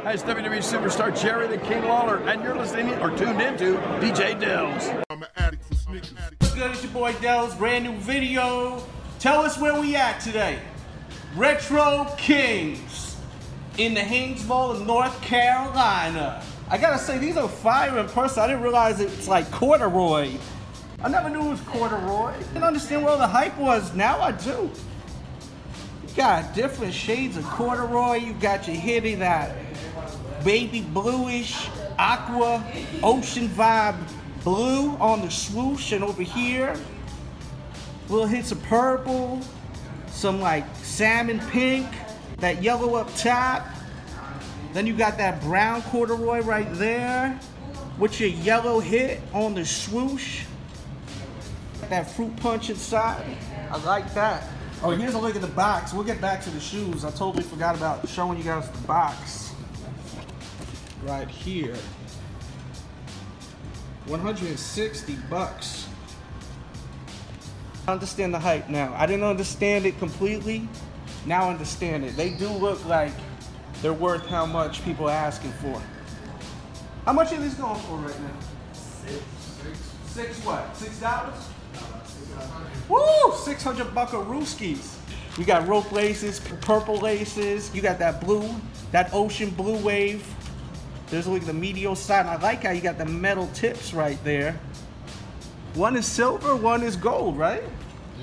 Hi, it's WWE superstar Jerry the King Lawler, and you're listening or tuned into DJ Delz. I'm an addict for sneakers. What's good? It's your boy Delz, brand new video. Tell us where we at today. Retro Kings in the Haynesville of North Carolina. I gotta say, these are fire in person. I didn't realize it's like corduroy. I never knew it was corduroy. I didn't understand where all the hype was. Now I do. You got different shades of corduroy. You got your hitting that baby bluish, aqua, ocean vibe blue on the swoosh, and over here, little hits of purple, some like salmon pink, that yellow up top. Then you got that brown corduroy right there with your yellow hit on the swoosh. That fruit punch inside. I like that. Oh, here's a look at the box. We'll get back to the shoes. I totally forgot about showing you guys the box. Right here. 160 bucks. I understand the hype now. I didn't understand it completely. Now I understand it. They do look like they're worth how much people are asking for. How much are these going for right now? Six what? $6? Woo! 600 buckarooskies. You got rope laces, purple laces. You got that blue, that ocean blue wave. There's a look at the medial side. And I like how you got the metal tips right there. One is silver, one is gold, right?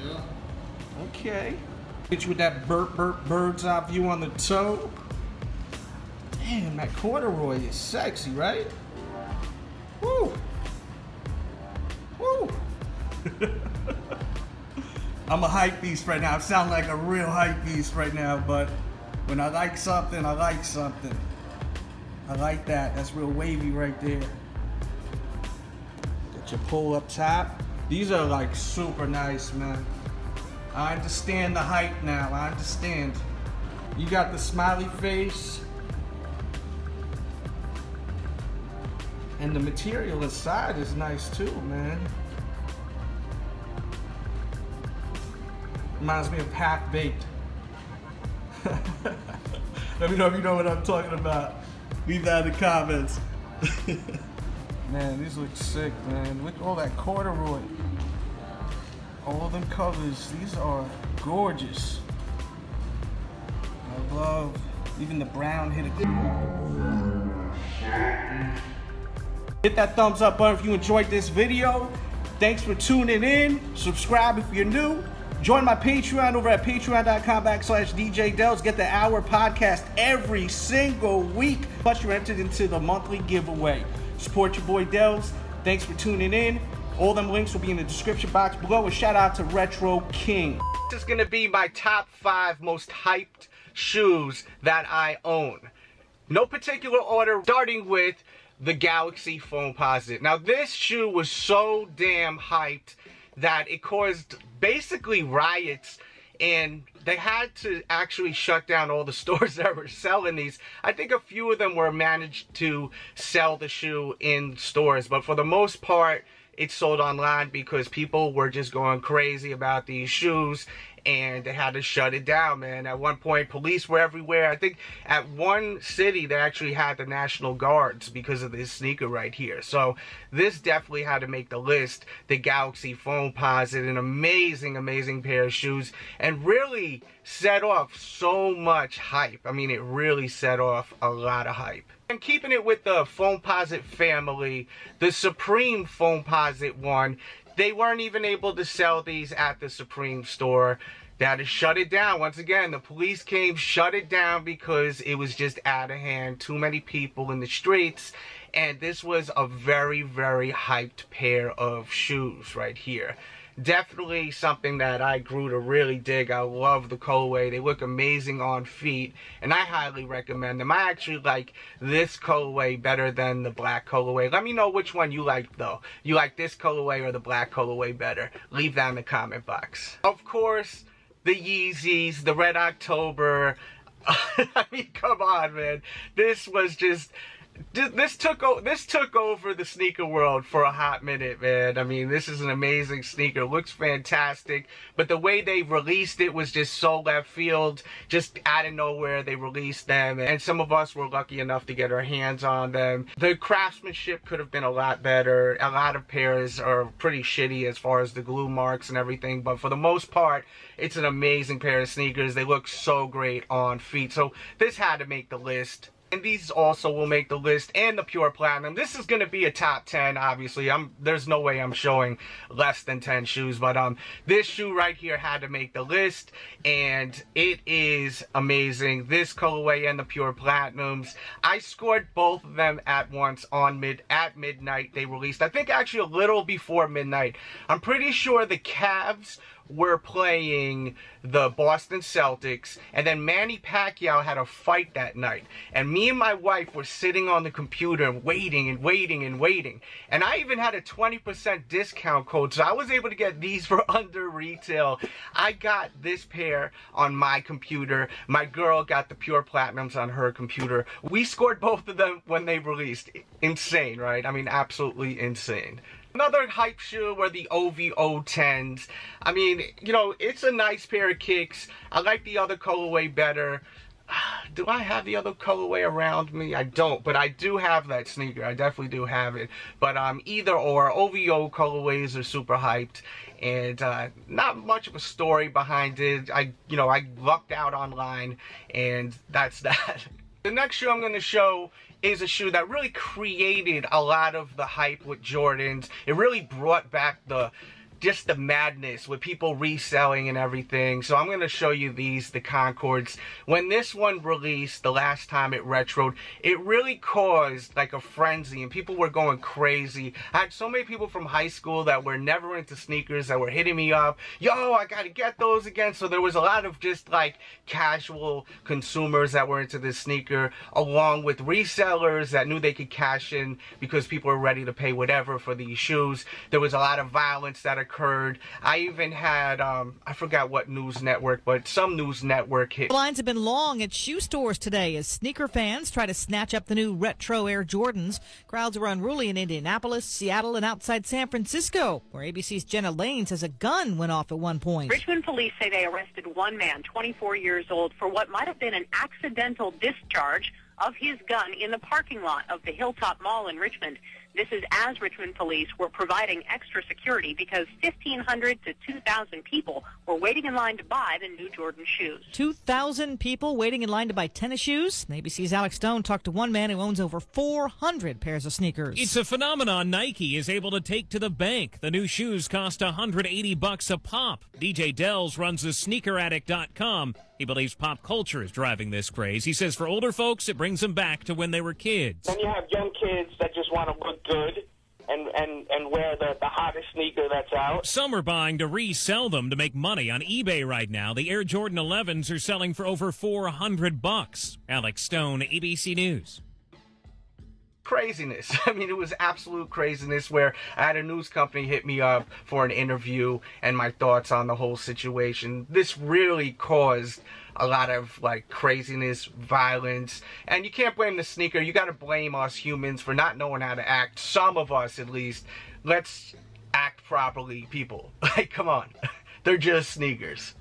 Yeah. Okay. Get you with that bird's eye view on the toe. Damn, that corduroy is sexy, right? Woo! Woo! I'm a hype beast right now. I sound like a real hype beast right now, but when I like something, I like something. I like that. That's real wavy right there. Got your pull up top. These are like super nice, man. I understand the hype now. I understand. You got the smiley face. And the material inside is nice too, man. Reminds me of Half Baked. Let me know if you know what I'm talking about. Leave that in the comments. Man, these look sick, man. Look at all that corduroy. All them colors. These are gorgeous. I love even the brown hit. Hit that thumbs up button if you enjoyed this video. Thanks for tuning in. Subscribe if you're new. Join my Patreon over at patreon.com/DJ Delz. Get the hour podcast every single week. Plus, you're entered into the monthly giveaway. Support your boy Delz. Thanks for tuning in. All them links will be in the description box below. A shout out to Retro King. This is going to be my top 5 most hyped shoes that I own. No particular order, starting with the Galaxy Foamposite. Now, this shoe was so damn hyped that it caused basically riots, and they had to actually shut down all the stores that were selling these. I think a few of them were managed to sell the shoe in stores, but for the most part, it sold online because people were just going crazy about these shoes, and they had to shut it down, man. At one point, police were everywhere. I think at one city, they actually had the National Guards because of this sneaker right here. So this definitely had to make the list. The Galaxy Foamposite, an amazing, amazing pair of shoes, and really set off so much hype. I mean, it really set off a lot of hype. And keeping it with the Foamposite family, the Supreme Foamposite one, they weren't even able to sell these at the Supreme store. They had to shut it down. Once again, the police came, shut it down because it was just out of hand. Too many people in the streets. And this was a very, very hyped pair of shoes right here. Definitely something that I grew to really dig. I love the colorway. They look amazing on feet, and I highly recommend them. I actually like this colorway better than the black colorway. Let me know which one you like, though. You like this colorway or the black colorway better? Leave that in the comment box. Of course, the Yeezys, the Red October. I mean, come on, man. This was just This took over the sneaker world for a hot minute, man. I mean, this is an amazing sneaker. Looks fantastic, but the way they released it was just so left field. Just out of nowhere, they released them, and some of us were lucky enough to get our hands on them. The craftsmanship could have been a lot better. A lot of pairs are pretty shitty as far as the glue marks and everything, but for the most part, it's an amazing pair of sneakers. They look so great on feet, so this had to make the list. And these also will make the list, and the pure platinum. This is going to be a top 10, obviously. There's no way I'm showing less than 10 shoes, but this shoe right here had to make the list, and it is amazing. This colorway and the pure platinums, I scored both of them at once at midnight. They released, I think actually a little before midnight. I'm pretty sure the Cavs were playing the Boston Celtics, and then Manny Pacquiao had a fight that night, and me and my wife were sitting on the computer waiting and waiting and waiting, and I even had a 20% discount code, so I was able to get these for under retail. I got this pair on my computer. My girl got the pure platinums on her computer. We scored both of them when they released. Insane, right? I mean, absolutely insane. Another hype shoe were the OVO 10s. I mean, you know, it's a nice pair of kicks. I like the other colorway better. Do I have the other colorway around me? I don't, but I do have that sneaker. I definitely do have it. But either or, OVO colorways are super hyped, and not much of a story behind it. I lucked out online, and that's that. The next shoe I'm going to show is a shoe that really created a lot of the hype with Jordans. It really brought back just the madness with people reselling and everything. So I'm going to show you these, the Concords. When this one released, the last time it retroed, it really caused like a frenzy, and people were going crazy. I had so many people from high school that were never into sneakers that were hitting me up. Yo, I got to get those again. So there was a lot of just like casual consumers that were into this sneaker, along with resellers that knew they could cash in because people were ready to pay whatever for these shoes. There was a lot of violence that occurred. I even had, I forgot what news network, but some news network hit. Lines have been long at shoe stores today as sneaker fans try to snatch up the new retro Air Jordans. Crowds were unruly in Indianapolis, Seattle, and outside San Francisco, where ABC's Jenna Lane says a gun went off at one point. Richmond police say they arrested one man, 24 years old, for what might have been an accidental discharge of his gun in the parking lot of the Hilltop Mall in Richmond. This is as Richmond police were providing extra security because 1,500 to 2,000 people were waiting in line to buy the new Jordan shoes. 2,000 people waiting in line to buy tennis shoes? ABC's Alex Stone talked to one man who owns over 400 pairs of sneakers. It's a phenomenon Nike is able to take to the bank. The new shoes cost $180 a pop. DJ Delz runs the sneakeraddict.com. He believes pop culture is driving this craze. He says for older folks, it brings them back to when they were kids. Then you have young kids that just want to look good and wear the hottest sneaker that's out. Some are buying to resell them to make money on eBay right now. The Air Jordan 11s are selling for over $400. Alex Stone, ABC News. Craziness. I mean, it was absolute craziness where I had a news company hit me up for an interview and my thoughts on the whole situation. This really caused a lot of like craziness, violence, and you can't blame the sneaker. You got to blame us humans for not knowing how to act. Some of us, at least. Let's act properly, people. Like, come on. They're just sneakers.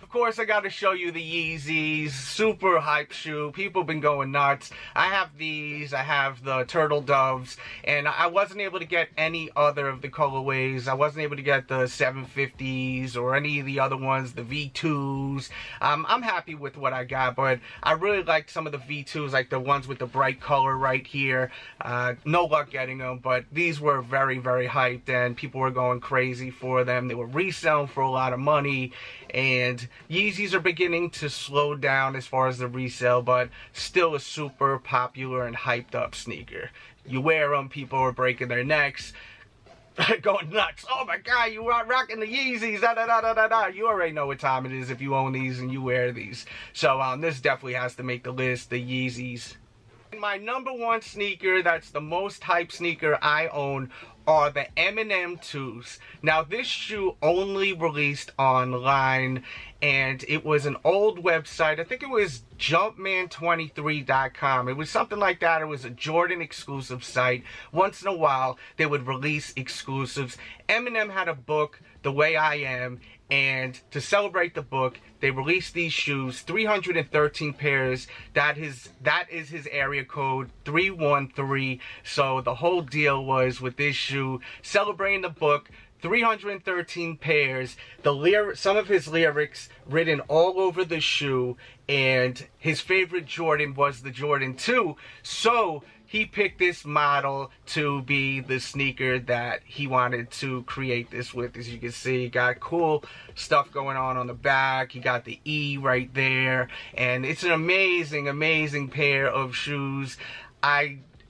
Of course, I got to show you the Yeezys. Super hype shoe. People been going nuts. I have these. I have the Turtle Doves. And I wasn't able to get any other of the colorways. I wasn't able to get the 750s or any of the other ones, the V2s. I'm happy with what I got, but I really liked some of the V2s, like the ones with the bright color right here. No luck getting them, but these were very, very hyped, and people were going crazy for them. They were reselling for a lot of money, and Yeezys are beginning to slow down as far as the resale, but still a super popular and hyped up sneaker. You wear them, people are breaking their necks, going nuts. Oh my God, you are rocking the Yeezys, da da da da da da. You already know what time it is if you own these and you wear these. So this definitely has to make the list, the Yeezys. My number one sneaker, that's the most hyped sneaker I own, are the M&M 2s. Now, this shoe only released online, and it was an old website. I think it was Jumpman23.com. It was something like that. It was a Jordan exclusive site. Once in a while, they would release exclusives. M&M had a book, The Way I Am, and to celebrate the book, they released these shoes, 313 pairs. That is his area code, 313. So the whole deal was with this shoe, celebrating the book, 313 pairs, some of his lyrics written all over the shoe, and his favorite Jordan was the Jordan 2. So he picked this model to be the sneaker that he wanted to create this with. As you can see, he got cool stuff going on the back. He got the E right there, and it's an amazing, amazing pair of shoes.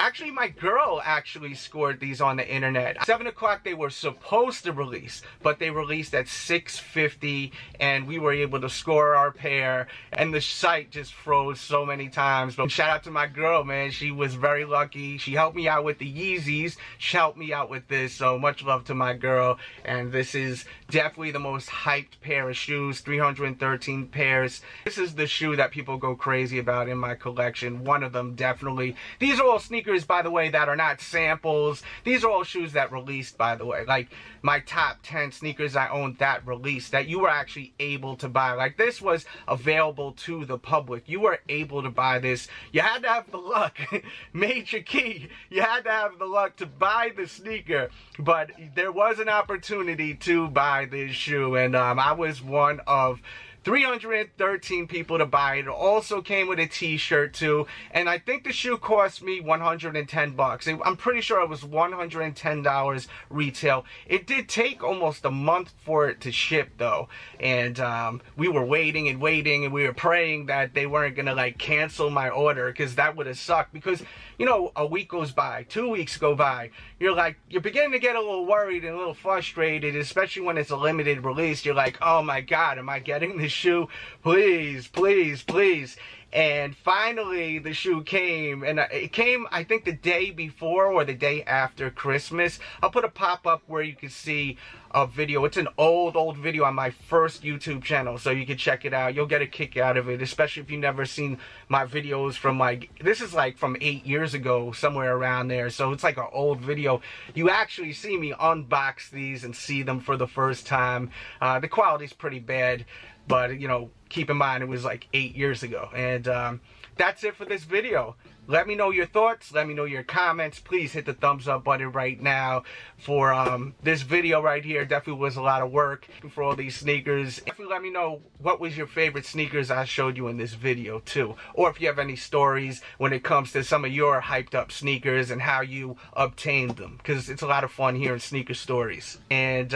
Actually, my girl actually scored these on the internet. 7 o'clock they were supposed to release, but they released at 6:50, and we were able to score our pair, and the site just froze so many times. But shout out to my girl, man. She was very lucky. She helped me out with the Yeezys. She helped me out with this, so much love to my girl. And this is definitely the most hyped pair of shoes, 313 pairs. This is the shoe that people go crazy about in my collection. One of them, definitely. These are all sneakers, by the way, that are not samples. These are all shoes that released, by the way. Like my top 10 sneakers I owned that released, that you were actually able to buy. Like this was available to the public. You were able to buy this. You had to have the luck. Major key. You had to have the luck to buy the sneaker. But there was an opportunity to buy this shoe, and I was one of 313 people to buy it. It also came with a t-shirt too, and I think the shoe cost me 110 bucks. I'm pretty sure it was $110 retail. It did take almost a month for it to ship though, and we were waiting and waiting, and we were praying that they weren't gonna like cancel my order, because that would have sucked. Because you know, a week goes by, 2 weeks go by, you're beginning to get a little worried and a little frustrated, especially when it's a limited release. You're like, oh my god, am I getting this shoe? Please, please, please. And finally the shoe came, and it came I think the day before or the day after Christmas. I'll put a pop-up where you can see a video. It's an old video on my first YouTube channel, so you can check it out. You'll get a kick out of it, especially if you've never seen my videos from this is like from 8 years ago, somewhere around there. So it's like an old video. You actually see me unbox these and see them for the first time. The quality's pretty bad, but you know, keep in mind it was like 8 years ago. And that's it for this video. Let me know your thoughts. Let me know your comments. Please hit the thumbs up button right now for this video right here. Definitely was a lot of work for all these sneakers. Definitely let me know what was your favorite sneakers I showed you in this video too. Or if you have any stories when it comes to some of your hyped up sneakers and how you obtained them. Because it's a lot of fun hearing sneaker stories. And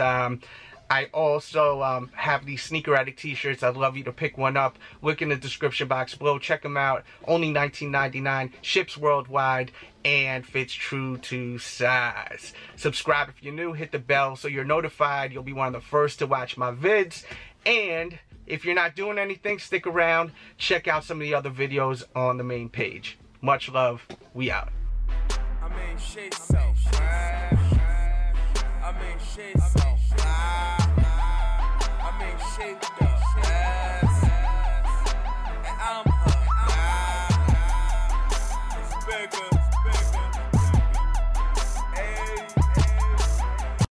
I also have these Sneaker Addict t-shirts. I'd love you to pick one up. Link in the description box below. Check them out. Only $19.99. Ships worldwide and fits true to size. Subscribe if you're new. Hit the bell so you're notified. You'll be one of the first to watch my vids. And if you're not doing anything, stick around. Check out some of the other videos on the main page. Much love. We out. I mean, shit so fine. I mean, shit so fine. I mean, shit.